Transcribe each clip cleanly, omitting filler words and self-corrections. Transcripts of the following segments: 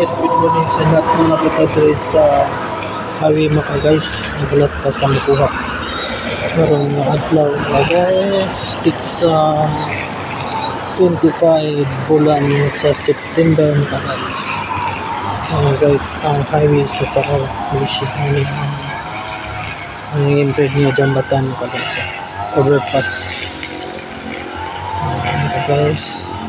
guys, good morning sa lahat ng nakapagdres sa highway mga guys. Nagulat ta sa makuha. Karon nga adlaw mga guys. It's 25 bulan sa September mga guys. Guys, ang highway sa Saraw, Malaysia. Ang improve niya jambatan mga guys. Overpass. Mga guys.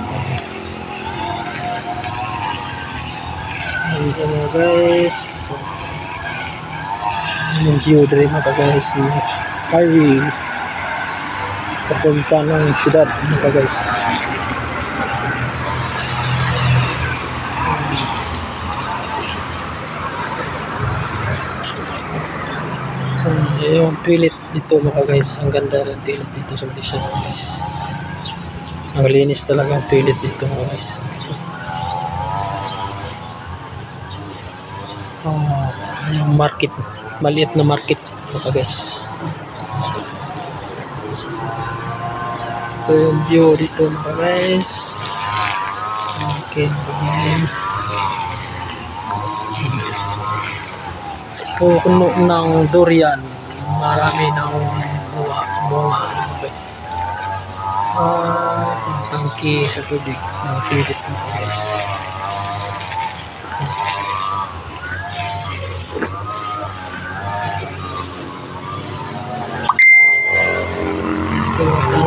Ayan mga guys, yung view dito mga guys, yung highway papunta ng syudad mga guys. Yung pilit dito mga guys, ang ganda ng pilit dito sa Malaysia mga guys. Ang linis talaga ang pilit dito mga guys. Yung market, maliit na market mga guys. Ito yung view dito mga guys. Okay mga guys. So puno ng durian, marami ng bunga mga guys. Tangki sa tubig ng pilit mga guys.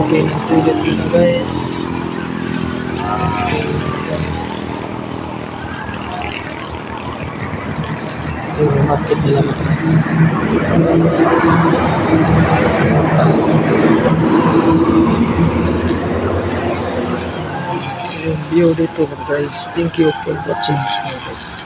Okay, nagtulit na guys. Okay guys. Ito yung market nila guys. Yung view dito guys. Thank you for watching guys.